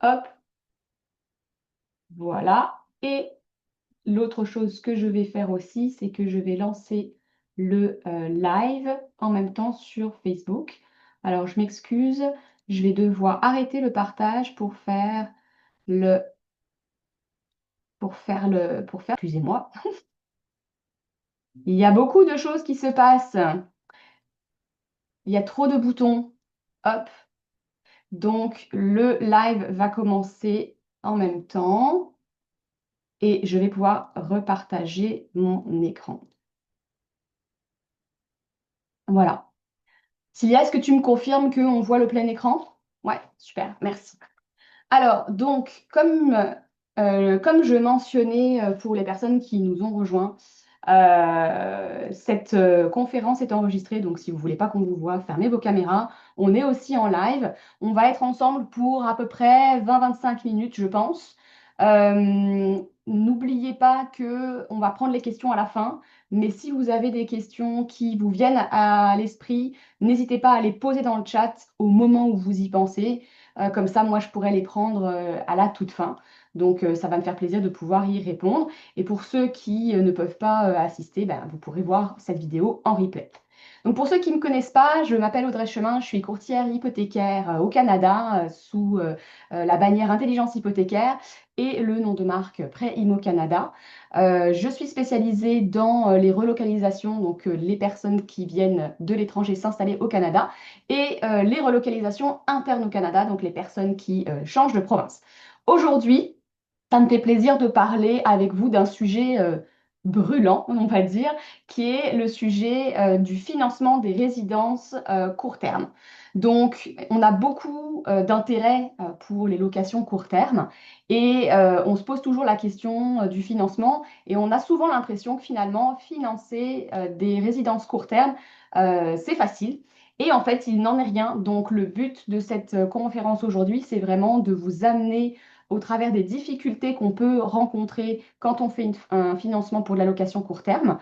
Hop, voilà. Et l'autre chose que je vais faire aussi, c'est que je vais lancer le live en même temps sur Facebook. Alors, je m'excuse, je vais devoir arrêter le partage le, excusez-moi. Il y a beaucoup de choses qui se passent. Il y a trop de boutons. Hop. Donc, le live va commencer en même temps et je vais pouvoir repartager mon écran. Voilà. Sylvia, est-ce que tu me confirmes qu'on voit le plein écran? Ouais, super, merci. Alors, donc, comme je mentionnais pour les personnes qui nous ont rejoints, cette conférence est enregistrée, donc si vous ne voulez pas qu'on vous voit, fermez vos caméras. On est aussi en live. On va être ensemble pour à peu près 20-25 minutes, je pense. N'oubliez pas que on va prendre les questions à la fin, mais si vous avez des questions qui vous viennent à l'esprit, n'hésitez pas à les poser dans le chat au moment où vous y pensez. Comme ça, moi, je pourrais les prendre à la toute fin. Donc, ça va me faire plaisir de pouvoir y répondre. Et pour ceux qui ne peuvent pas assister, ben, vous pourrez voir cette vidéo en replay. Donc, pour ceux qui ne me connaissent pas, je m'appelle Audrey Chemin, je suis courtière hypothécaire au Canada sous la bannière Intelligence Hypothécaire et le nom de marque Prêt Immo Canada. Je suis spécialisée dans les relocalisations, donc les personnes qui viennent de l'étranger s'installer au Canada, et les relocalisations internes au Canada, donc les personnes qui changent de province. Aujourd'hui, ça me fait plaisir de parler avec vous d'un sujet brûlant, on va dire, qui est le sujet du financement des résidences court terme. Donc, on a beaucoup d'intérêt pour les locations court terme et on se pose toujours la question du financement et on a souvent l'impression que finalement, financer des résidences court terme, c'est facile. Et en fait, il n'en est rien. Donc, le but de cette conférence aujourd'hui, c'est vraiment de vous amener au travers des difficultés qu'on peut rencontrer quand on fait un financement pour de la location court terme,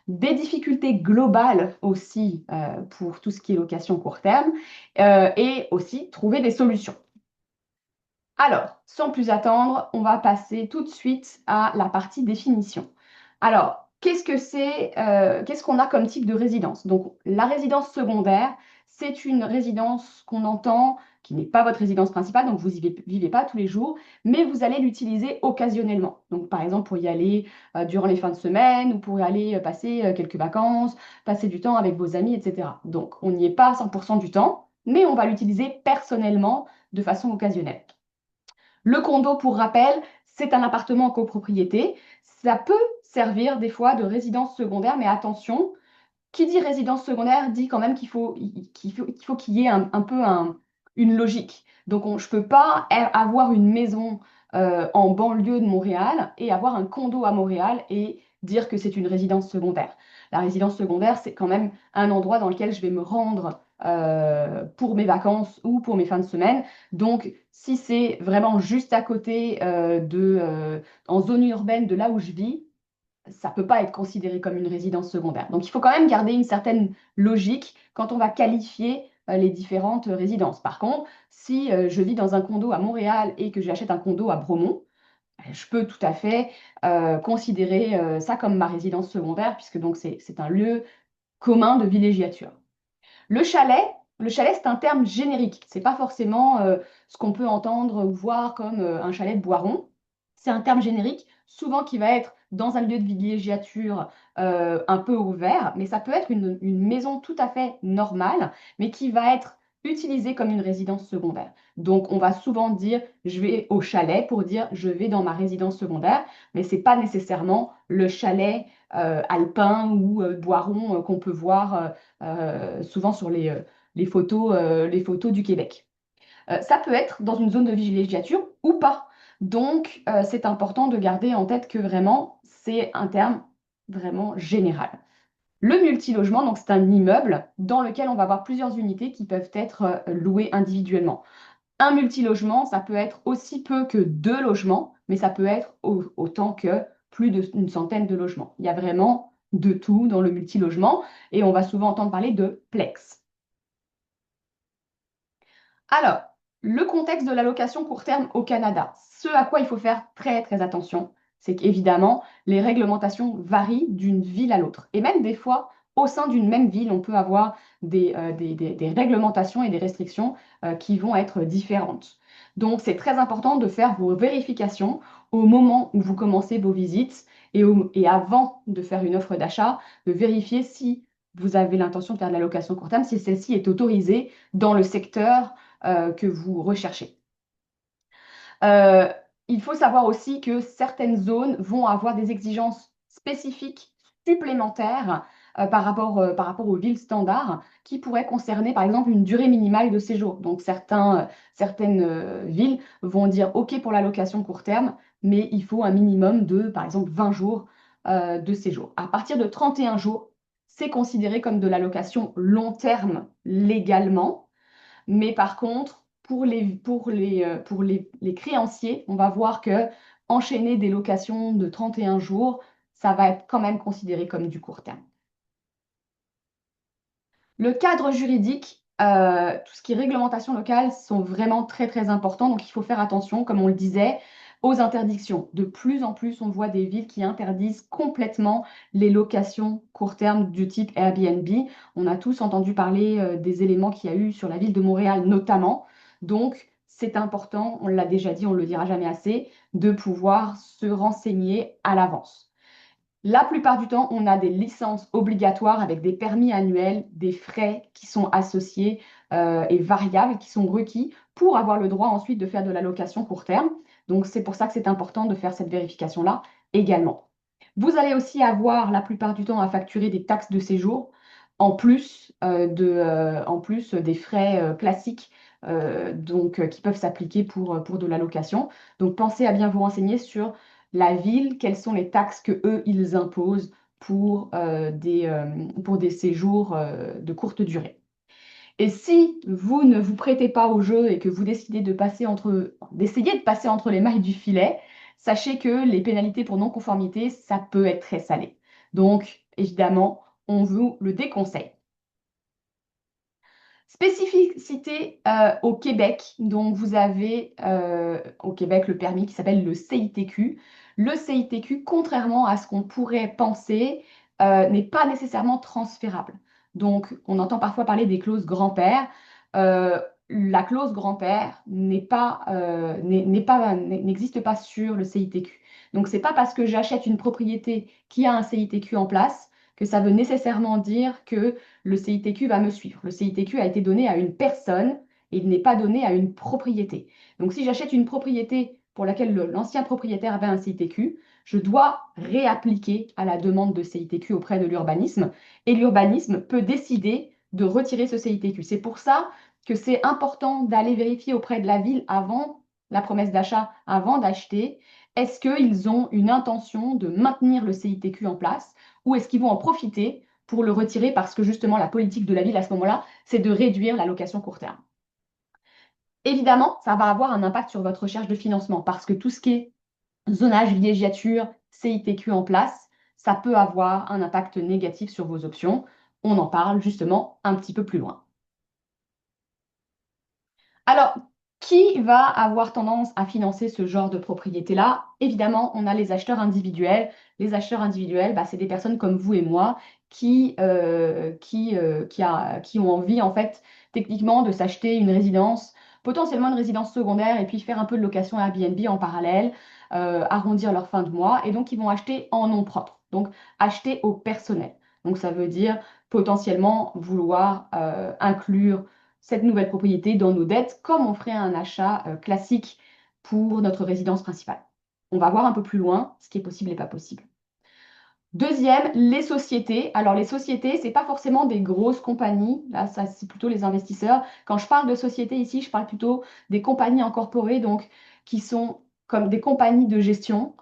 des difficultés globales aussi pour tout ce qui est location court terme, et aussi trouver des solutions. Alors, sans plus attendre, on va passer tout de suite à la partie définition. Alors, qu'est-ce qu'on a comme type de résidence? Donc, la résidence secondaire, c'est une résidence qu'on entend, qui n'est pas votre résidence principale, donc vous n'y vivez pas tous les jours, mais vous allez l'utiliser occasionnellement. Donc, par exemple, pour y aller durant les fins de semaine ou pour y aller passer quelques vacances, passer du temps avec vos amis, etc. Donc, on n'y est pas à 100% du temps, mais on va l'utiliser personnellement de façon occasionnelle. Le condo, pour rappel, c'est un appartement en copropriété. Ça peut servir des fois de résidence secondaire, mais attention, qui dit résidence secondaire dit quand même qu'il y ait un peu une logique. Donc, je ne peux pas avoir une maison en banlieue de Montréal et avoir un condo à Montréal et dire que c'est une résidence secondaire. La résidence secondaire, c'est quand même un endroit dans lequel je vais me rendre pour mes vacances ou pour mes fins de semaine. Donc, si c'est vraiment juste à côté en zone urbaine de là où je vis, ça ne peut pas être considéré comme une résidence secondaire. Donc, il faut quand même garder une certaine logique quand on va qualifier les différentes résidences. Par contre, si je vis dans un condo à Montréal et que j'achète un condo à Bromont, je peux tout à fait considérer ça comme ma résidence secondaire, puisque donc c'est un lieu commun de villégiature. Le chalet, le chalet, c'est un terme générique. C'est pas forcément ce qu'on peut entendre ou voir comme un chalet de Boiron. C'est un terme générique, souvent qui va être dans un lieu de villégiature un peu ouvert, mais ça peut être une maison tout à fait normale, mais qui va être utilisée comme une résidence secondaire. Donc, on va souvent dire je vais au chalet pour dire je vais dans ma résidence secondaire, mais c'est pas nécessairement le chalet alpin ou Boiron qu'on peut voir souvent sur les photos du Québec. Ça peut être dans une zone de villégiature ou pas. Donc, c'est important de garder en tête que vraiment, c'est un terme vraiment général. Le multilogement, donc c'est un immeuble dans lequel on va avoir plusieurs unités qui peuvent être louées individuellement. Un multilogement, ça peut être aussi peu que deux logements, mais ça peut être autant que plus d'une centaine de logements. Il y a vraiment de tout dans le multilogement et on va souvent entendre parler de plex. Alors, Le contexte de la location court terme au Canada, ce à quoi il faut faire très très attention, c'est qu'évidemment, les réglementations varient d'une ville à l'autre. Et même des fois, au sein d'une même ville, on peut avoir des réglementations et des restrictions qui vont être différentes. Donc, c'est très important de faire vos vérifications au moment où vous commencez vos visites et avant de faire une offre d'achat, de vérifier si vous avez l'intention de faire de la location court terme, si celle-ci est autorisée dans le secteur que vous recherchez. Euh, il faut savoir aussi que certaines zones vont avoir des exigences spécifiques supplémentaires par rapport aux villes standards qui pourraient concerner par exemple une durée minimale de séjour. Donc certaines villes vont dire OK pour la location court terme, mais il faut un minimum de par exemple 20 jours de séjour. À partir de 31 jours, c'est considéré comme de la location long terme légalement. Mais par contre, pour les créanciers, on va voir que enchaîner des locations de 31 jours, ça va être quand même considéré comme du court terme. Le cadre juridique, tout ce qui est réglementation locale, sont vraiment très très importants. Donc il faut faire attention, comme on le disait, aux interdictions. De plus en plus, on voit des villes qui interdisent complètement les locations court terme du type Airbnb. On a tous entendu parler des éléments qu'il y a eu sur la ville de Montréal notamment. Donc c'est important, on l'a déjà dit, on ne le dira jamais assez, de pouvoir se renseigner à l'avance. La plupart du temps, on a des licences obligatoires avec des permis annuels, des frais qui sont associés et variables, qui sont requis pour avoir le droit ensuite de faire de la location court terme. Donc, c'est pour ça que c'est important de faire cette vérification-là également. Vous allez aussi avoir la plupart du temps à facturer des taxes de séjour en plus des frais classiques qui peuvent s'appliquer pour de la location. Donc, pensez à bien vous renseigner sur la ville, quelles sont les taxes que eux ils imposent pour des séjours de courte durée. Et si vous ne vous prêtez pas au jeu et que vous décidez d'essayer de passer entre les mailles du filet, sachez que les pénalités pour non-conformité, ça peut être très salé. Donc, évidemment, on vous le déconseille. Spécificité au Québec, donc vous avez au Québec le permis qui s'appelle le CITQ. Le CITQ, contrairement à ce qu'on pourrait penser, n'est pas nécessairement transférable. Donc on entend parfois parler des clauses grand-père. La clause grand-père n'existe pas sur le CITQ. Donc c'est pas parce que j'achète une propriété qui a un CITQ en place que ça veut nécessairement dire que le CITQ va me suivre. Le CITQ a été donné à une personne et il n'est pas donné à une propriété. Donc si j'achète une propriété pour laquelle l'ancien propriétaire avait un CITQ, je dois réappliquer à la demande de CITQ auprès de l'urbanisme et l'urbanisme peut décider de retirer ce CITQ. C'est pour ça que c'est important d'aller vérifier auprès de la ville avant la promesse d'achat, avant d'acheter, est-ce qu'ils ont une intention de maintenir le CITQ en place ou est-ce qu'ils vont en profiter pour le retirer parce que justement la politique de la ville à ce moment-là, c'est de réduire la location court terme. Évidemment, ça va avoir un impact sur votre recherche de financement parce que tout ce qui est zonage, villégiature, CITQ en place, ça peut avoir un impact négatif sur vos options. On en parle justement un petit peu plus loin. Alors, qui va avoir tendance à financer ce genre de propriété-là? Évidemment, on a les acheteurs individuels. Les acheteurs individuels, bah, c'est des personnes comme vous et moi qui ont envie, en fait, techniquement, de s'acheter une résidence, potentiellement une résidence secondaire, et puis faire un peu de location Airbnb en parallèle, arrondir leur fin de mois, et donc ils vont acheter en nom propre, donc acheter au personnel. Donc ça veut dire potentiellement vouloir inclure cette nouvelle propriété dans nos dettes comme on ferait un achat classique pour notre résidence principale. On va voir un peu plus loin ce qui est possible et pas possible. Deuxième, les sociétés. Alors les sociétés, c'est pas forcément des grosses compagnies. Là, ça c'est plutôt les investisseurs. Quand je parle de sociétés ici, je parle plutôt des compagnies incorporées, donc qui sont comme des compagnies de gestion.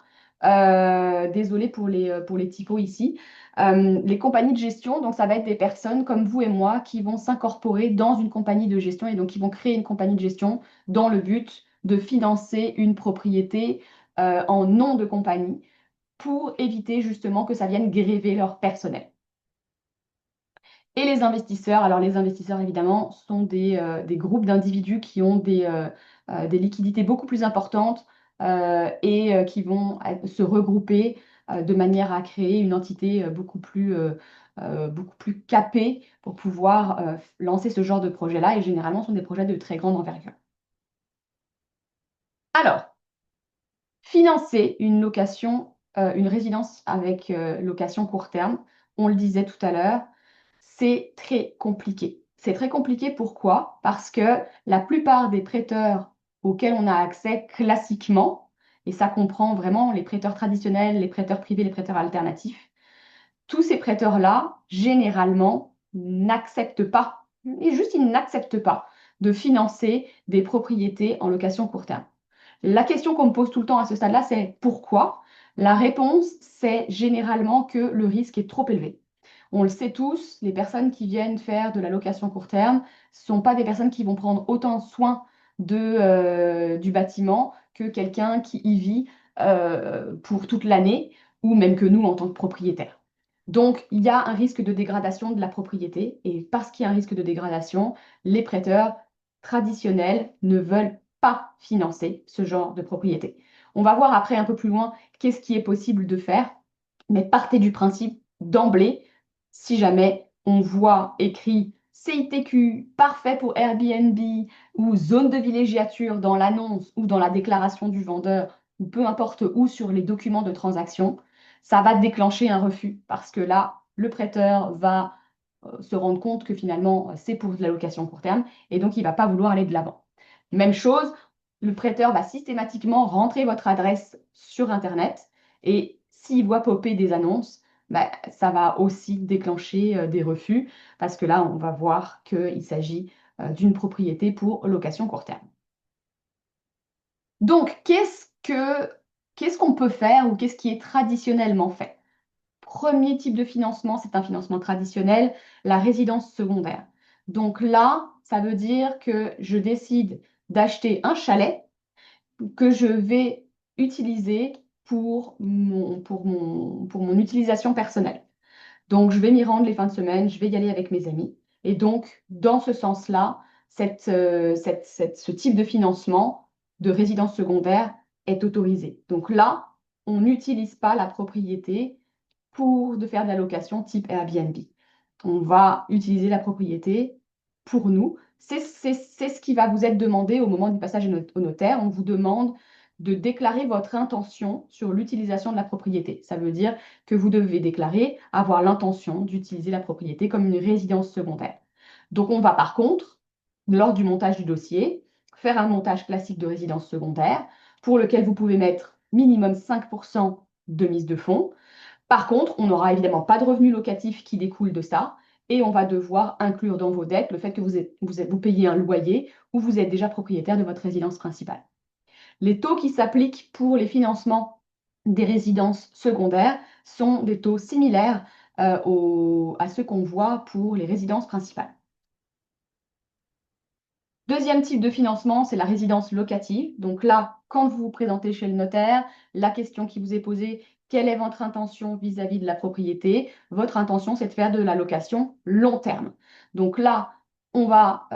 Désolée pour les typos ici. Les compagnies de gestion, donc ça va être des personnes comme vous et moi qui vont s'incorporer dans une compagnie de gestion et donc qui vont créer une compagnie de gestion dans le but de financer une propriété en nom de compagnie pour éviter justement que ça vienne gréver leur personnel. Et les investisseurs, alors les investisseurs évidemment sont des groupes d'individus qui ont des liquidités beaucoup plus importantes et qui vont se regrouper de manière à créer une entité beaucoup plus capée pour pouvoir lancer ce genre de projet-là et généralement ce sont des projets de très grande envergure. Alors, financer une location, une résidence avec location court terme, on le disait tout à l'heure, c'est très compliqué. C'est très compliqué pourquoi? Parce que la plupart des prêteurs auxquels on a accès classiquement, et ça comprend vraiment les prêteurs traditionnels, les prêteurs privés, les prêteurs alternatifs, tous ces prêteurs-là, généralement, n'acceptent pas, et juste ils n'acceptent pas de financer des propriétés en location court terme. La question qu'on me pose tout le temps à ce stade-là, c'est pourquoi? La réponse, c'est généralement que le risque est trop élevé. On le sait tous, les personnes qui viennent faire de la location court terme ne sont pas des personnes qui vont prendre autant soin du bâtiment que quelqu'un qui y vit pour toute l'année ou même que nous en tant que propriétaires. Donc, il y a un risque de dégradation de la propriété et parce qu'il y a un risque de dégradation, les prêteurs traditionnels ne veulent pas financer ce genre de propriété. On va voir après un peu plus loin qu'est-ce qui est possible de faire, mais partez du principe d'emblée, si jamais on voit écrit CITQ parfait pour Airbnb ou zone de villégiature dans l'annonce ou dans la déclaration du vendeur ou peu importe où sur les documents de transaction, ça va déclencher un refus parce que là, le prêteur va se rendre compte que finalement, c'est pour de la location court terme et donc il ne va pas vouloir aller de l'avant. Même chose, le prêteur va systématiquement rentrer votre adresse sur Internet et s'il voit popper des annonces, bah, ça va aussi déclencher des refus parce que là, on va voir qu'il s'agit d'une propriété pour location court terme. Donc, qu'est-ce qu'on peut faire ou qu'est-ce qui est traditionnellement fait? Premier type de financement, c'est un financement traditionnel, la résidence secondaire. Donc là, ça veut dire que je décide d'acheter un chalet que je vais utiliser pour mon utilisation personnelle. Donc, je vais m'y rendre les fins de semaine, je vais y aller avec mes amis. Et donc, dans ce sens-là, ce type de financement de résidence secondaire est autorisé. Donc là, on n'utilise pas la propriété pour de faire de la location type Airbnb. On va utiliser la propriété pour nous. C'est ce qui va vous être demandé au moment du passage au notaire. On vous demande de déclarer votre intention sur l'utilisation de la propriété. Ça veut dire que vous devez déclarer avoir l'intention d'utiliser la propriété comme une résidence secondaire. Donc on va par contre, lors du montage du dossier, faire un montage classique de résidence secondaire pour lequel vous pouvez mettre minimum 5% de mise de fonds. Par contre, on n'aura évidemment pas de revenus locatifs qui découlent de ça et on va devoir inclure dans vos dettes le fait que vous payez un loyer ou vous êtes déjà propriétaire de votre résidence principale. Les taux qui s'appliquent pour les financements des résidences secondaires sont des taux similaires à ceux qu'on voit pour les résidences principales. Deuxième type de financement, c'est la résidence locative. Donc là, quand vous vous présentez chez le notaire, la question qui vous est posée, quelle est votre intention vis-à-vis de la propriété? Votre intention, c'est de faire de la location long terme. Donc là, on va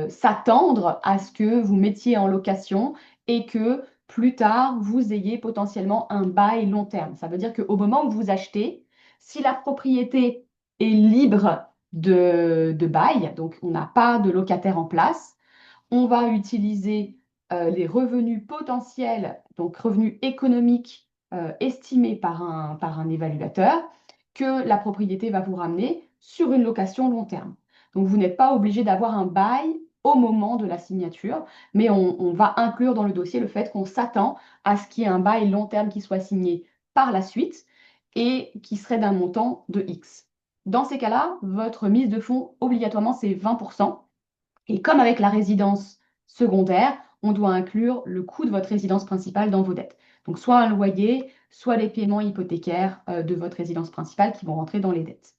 s'attendre à ce que vous mettiez en location et que plus tard, vous ayez potentiellement un bail long terme. Ça veut dire qu'au moment où vous achetez, si la propriété est libre de bail, donc on n'a pas de locataire en place, on va utiliser les revenus potentiels, donc revenus économiques estimés par un évaluateur, que la propriété va vous ramener sur une location long terme. Donc vous n'êtes pas obligé d'avoir un bail au moment de la signature, mais on va inclure dans le dossier le fait qu'on s'attend à ce qu'il y ait un bail long terme qui soit signé par la suite et qui serait d'un montant de X. Dans ces cas-là, votre mise de fonds, obligatoirement, c'est 20%. Et comme avec la résidence secondaire, on doit inclure le coût de votre résidence principale dans vos dettes. Donc soit un loyer, soit les paiements hypothécaires de votre résidence principale qui vont rentrer dans les dettes.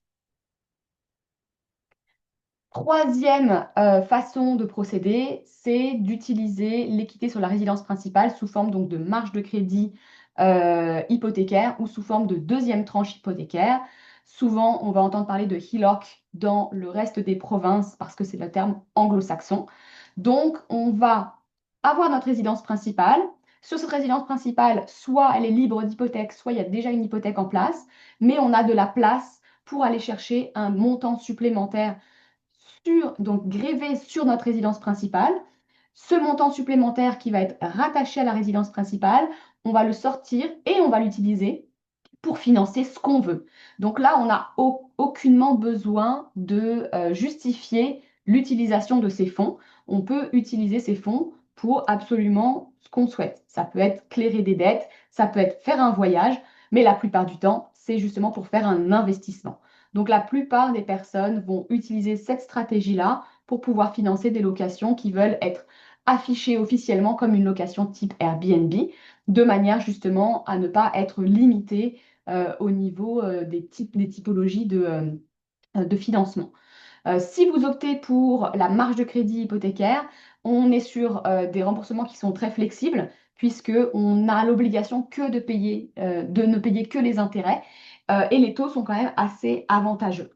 Troisième façon de procéder, c'est d'utiliser l'équité sur la résidence principale sous forme donc, de marge de crédit hypothécaire ou sous forme de deuxième tranche hypothécaire. Souvent, on va entendre parler de HELOC dans le reste des provinces parce que c'est le terme anglo-saxon. Donc, on va avoir notre résidence principale. Sur cette résidence principale, soit elle est libre d'hypothèque, soit il y a déjà une hypothèque en place, mais on a de la place pour aller chercher un montant supplémentaire donc grévé sur notre résidence principale. Ce montant supplémentaire qui va être rattaché à la résidence principale, on va le sortir et on va l'utiliser pour financer ce qu'on veut. Donc là, on n'a aucunement besoin de justifier l'utilisation de ces fonds. On peut utiliser ces fonds pour absolument ce qu'on souhaite. Ça peut être clairer des dettes, ça peut être faire un voyage, mais la plupart du temps, c'est justement pour faire un investissement. Donc la plupart des personnes vont utiliser cette stratégie-là pour pouvoir financer des locations qui veulent être affichées officiellement comme une location type Airbnb, de manière justement à ne pas être limitées au niveau des typologies de financement. Si vous optez pour la marge de crédit hypothécaire, on est sur des remboursements qui sont très flexibles, puisqu'on a l'obligation que de payer, de ne payer que les intérêts, et les taux sont quand même assez avantageux.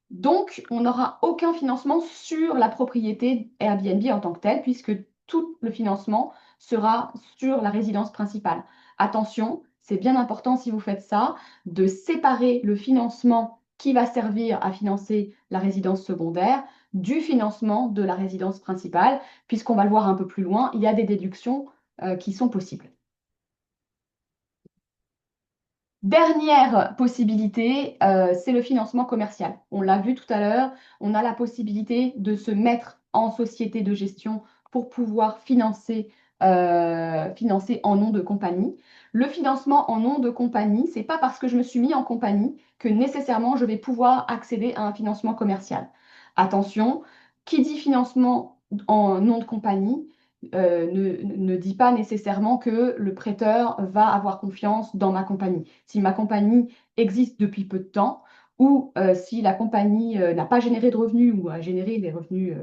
Donc, on n'aura aucun financement sur la propriété Airbnb en tant que telle, puisque tout le financement sera sur la résidence principale. Attention, c'est bien important si vous faites ça, de séparer le financement qui va servir à financer la résidence secondaire du financement de la résidence principale, puisqu'on va le voir un peu plus loin, il y a des déductions qui sont possibles. Dernière possibilité, c'est le financement commercial. On l'a vu tout à l'heure, on a la possibilité de se mettre en société de gestion pour pouvoir financer en nom de compagnie. Le financement en nom de compagnie, c'est pas parce que je me suis mis en compagnie que nécessairement je vais pouvoir accéder à un financement commercial. Attention, qui dit financement en nom de compagnie ne dit pas nécessairement que le prêteur va avoir confiance dans ma compagnie. Si ma compagnie existe depuis peu de temps ou si la compagnie n'a pas généré de revenus ou a généré des revenus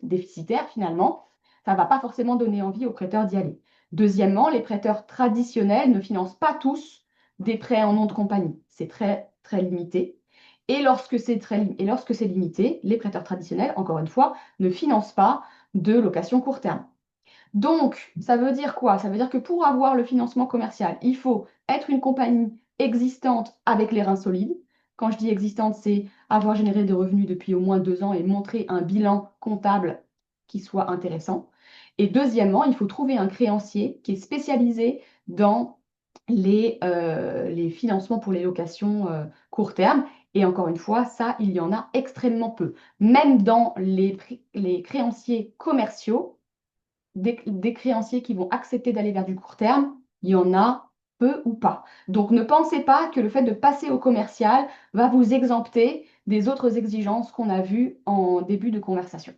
déficitaires finalement, ça ne va pas forcément donner envie aux prêteurs d'y aller. Deuxièmement, les prêteurs traditionnels ne financent pas tous des prêts en nom de compagnie. C'est très, très limité. Et lorsque c'est limité, les prêteurs traditionnels, encore une fois, ne financent pas de location court terme. Donc, ça veut dire quoi? Ça veut dire que pour avoir le financement commercial, il faut être une compagnie existante avec les reins solides. Quand je dis existante, c'est avoir généré des revenus depuis au moins 2 ans et montrer un bilan comptable qui soit intéressant. Et deuxièmement, il faut trouver un créancier qui est spécialisé dans les financements pour les locations court terme. Et encore une fois, ça, il y en a extrêmement peu. Même dans les créanciers commerciaux, des créanciers qui vont accepter d'aller vers du court terme, il y en a peu ou pas. Donc ne pensez pas que le fait de passer au commercial va vous exempter des autres exigences qu'on a vues en début de conversation.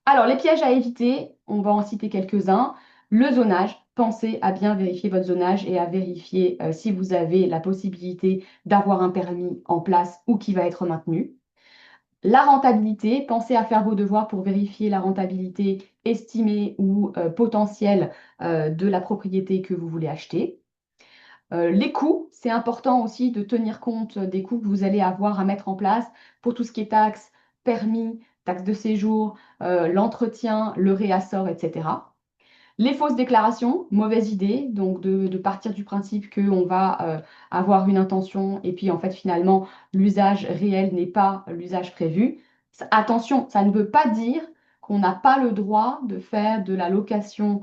Alors, les pièges à éviter, on va en citer quelques-uns. Le zonage, pensez à bien vérifier votre zonage et à vérifier si vous avez la possibilité d'avoir un permis en place ou qui va être maintenu. La rentabilité, pensez à faire vos devoirs pour vérifier la rentabilité estimée ou potentielle de la propriété que vous voulez acheter. Les coûts, c'est important aussi de tenir compte des coûts que vous allez avoir à mettre en place pour tout ce qui est taxes, permis, taxes de séjour, l'entretien, le réassort, etc. Les fausses déclarations, mauvaise idée, donc de partir du principe qu'on va avoir une intention et puis en fait finalement l'usage réel n'est pas l'usage prévu. Attention, ça ne veut pas dire qu'on n'a pas le droit de faire de la location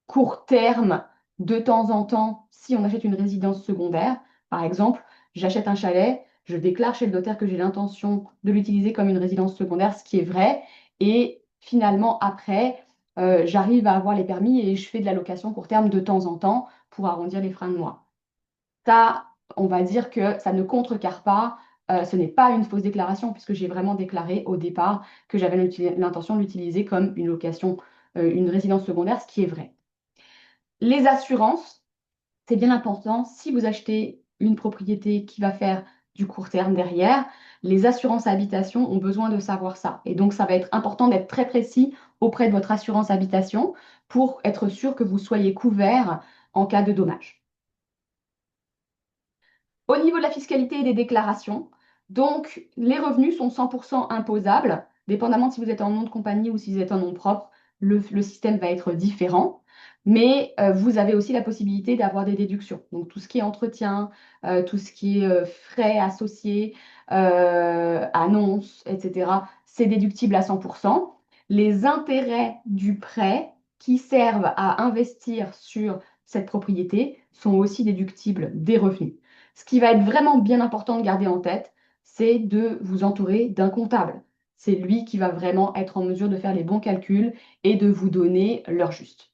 court terme de temps en temps si on achète une résidence secondaire. Par exemple, j'achète un chalet, je déclare chez le notaire que j'ai l'intention de l'utiliser comme une résidence secondaire, ce qui est vrai, et finalement après, j'arrive à avoir les permis et je fais de la location court terme de temps en temps pour arrondir les fins de mois. Ça, on va dire que ça ne contrecarre pas, ce n'est pas une fausse déclaration puisque j'ai vraiment déclaré au départ que j'avais l'intention de l'utiliser comme une location, une résidence secondaire, ce qui est vrai. Les assurances, c'est bien important. Si vous achetez une propriété qui va faire du court terme derrière, les assurances habitation ont besoin de savoir ça. Et donc, ça va être important d'être très précis auprès de votre assurance habitation pour être sûr que vous soyez couvert en cas de dommage. Au niveau de la fiscalité et des déclarations, donc les revenus sont 100% imposables, dépendamment de si vous êtes en nom de compagnie ou si vous êtes en nom propre, le système va être différent. Mais vous avez aussi la possibilité d'avoir des déductions. Donc tout ce qui est entretien, tout ce qui est frais associés, annonces, etc., c'est déductible à 100%. Les intérêts du prêt qui servent à investir sur cette propriété sont aussi déductibles des revenus. Ce qui va être vraiment bien important de garder en tête, c'est de vous entourer d'un comptable. C'est lui qui va vraiment être en mesure de faire les bons calculs et de vous donner l'heure juste.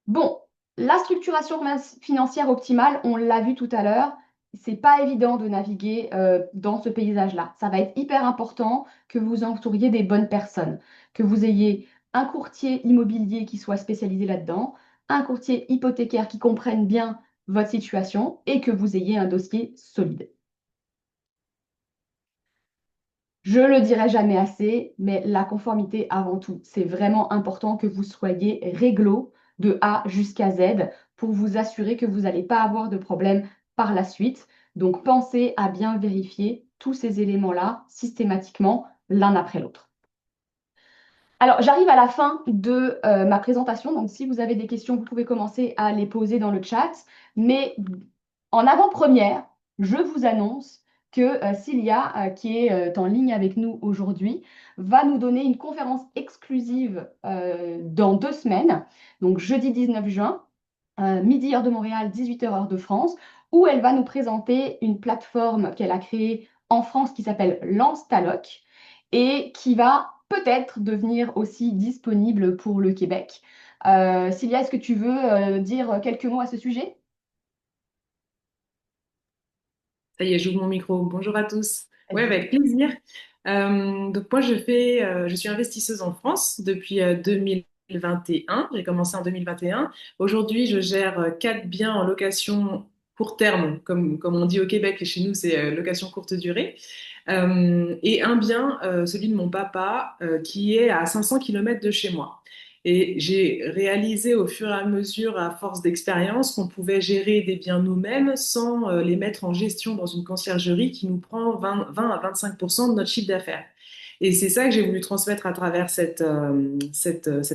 Bon, la structuration financière optimale, on l'a vu tout à l'heure, c'est pas évident de naviguer dans ce paysage-là. Ça va être hyper important que vous entouriez des bonnes personnes, que vous ayez un courtier immobilier qui soit spécialisé là-dedans, un courtier hypothécaire qui comprenne bien votre situation et que vous ayez un dossier solide. Je le dirai jamais assez, mais la conformité avant tout. C'est vraiment important que vous soyez réglo de A jusqu'à Z pour vous assurer que vous n'allez pas avoir de problème par la suite. Donc pensez à bien vérifier tous ces éléments-là systématiquement l'un après l'autre. Alors, j'arrive à la fin de ma présentation. Donc, si vous avez des questions, vous pouvez commencer à les poser dans le chat. Mais en avant-première, je vous annonce que Cilia, qui est en ligne avec nous aujourd'hui, va nous donner une conférence exclusive dans 2 semaines, donc jeudi 19 juin, midi heure de Montréal, 18h heure de France, où elle va nous présenter une plateforme qu'elle a créée en France qui s'appelle Lance Taloc et qui va peut-être devenir aussi disponible pour le Québec. Cilia, est-ce que tu veux dire quelques mots à ce sujet? Ça y est, j'ouvre mon micro. Bonjour à tous. Ouais, avec plaisir. Donc moi, je suis investisseuse en France depuis 2021. J'ai commencé en 2021. Aujourd'hui, je gère 4 biens en location court terme, comme on dit au Québec, et chez nous, c'est location courte durée. Et un bien, celui de mon papa, qui est à 500 kilomètres de chez moi. Et j'ai réalisé au fur et à mesure, à force d'expérience, qu'on pouvait gérer des biens nous-mêmes sans les mettre en gestion dans une conciergerie qui nous prend 20 à 25% de notre chiffre d'affaires. Et c'est ça que j'ai voulu transmettre à travers cette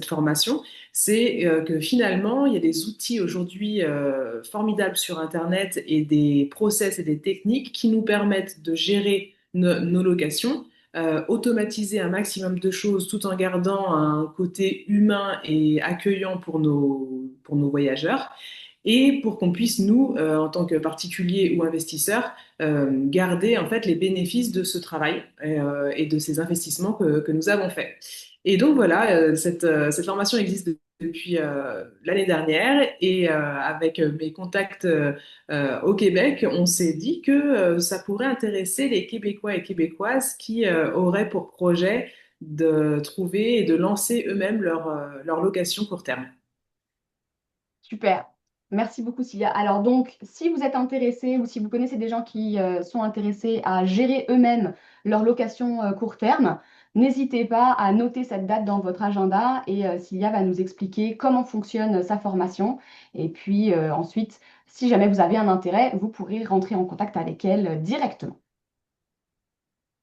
formation, c'est que finalement, il y a des outils aujourd'hui formidables sur Internet et des process et des techniques qui nous permettent de gérer nos locations, automatiser un maximum de choses tout en gardant un côté humain et accueillant pour nos voyageurs et pour qu'on puisse, nous, en tant que particuliers ou investisseurs, garder en fait les bénéfices de ce travail et de ces investissements que nous avons faits. Et donc voilà, cette formation existe depuis l'année dernière et avec mes contacts au Québec, on s'est dit que ça pourrait intéresser les Québécois et Québécoises qui auraient pour projet de trouver et de lancer eux-mêmes leur location court terme. Super. Merci beaucoup, Cilia. Alors donc, si vous êtes intéressé ou si vous connaissez des gens qui sont intéressés à gérer eux-mêmes leur location court terme, n'hésitez pas à noter cette date dans votre agenda et Cilia va nous expliquer comment fonctionne sa formation. Et puis ensuite, si jamais vous avez un intérêt, vous pourrez rentrer en contact avec elle directement.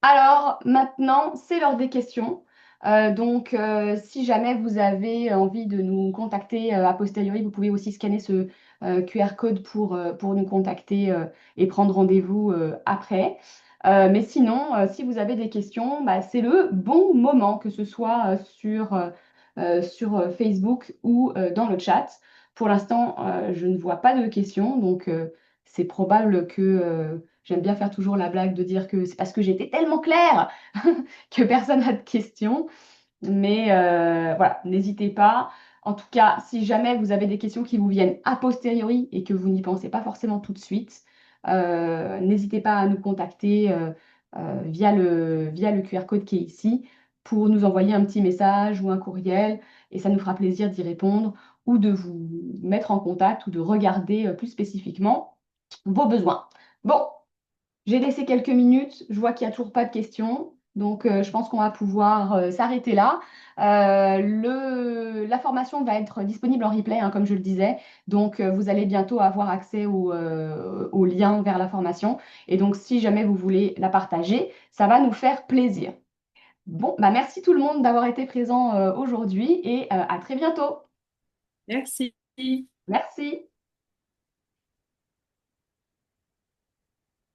Alors maintenant, c'est l'heure des questions. Si jamais vous avez envie de nous contacter a posteriori, vous pouvez aussi scanner ce QR code pour nous contacter et prendre rendez-vous après. Mais sinon, si vous avez des questions, bah, c'est le bon moment, que ce soit sur Facebook ou dans le chat. Pour l'instant, je ne vois pas de questions, donc c'est probable que j'aime bien faire toujours la blague de dire que c'est parce que j'étais tellement claire que personne n'a de questions. Mais voilà, n'hésitez pas. En tout cas, si jamais vous avez des questions qui vous viennent a posteriori et que vous n'y pensez pas forcément tout de suite, n'hésitez pas à nous contacter via le QR code qui est ici pour nous envoyer un petit message ou un courriel et ça nous fera plaisir d'y répondre ou de vous mettre en contact ou de regarder plus spécifiquement vos besoins. Bon, j'ai laissé quelques minutes, je vois qu'il n'y a toujours pas de questions, donc je pense qu'on va pouvoir s'arrêter là. la formation va être disponible en replay, hein, comme je le disais. Donc, vous allez bientôt avoir accès au lien vers la formation. Et donc, si jamais vous voulez la partager, ça va nous faire plaisir. Bon, bah merci tout le monde d'avoir été présent aujourd'hui et à très bientôt. Merci. Merci.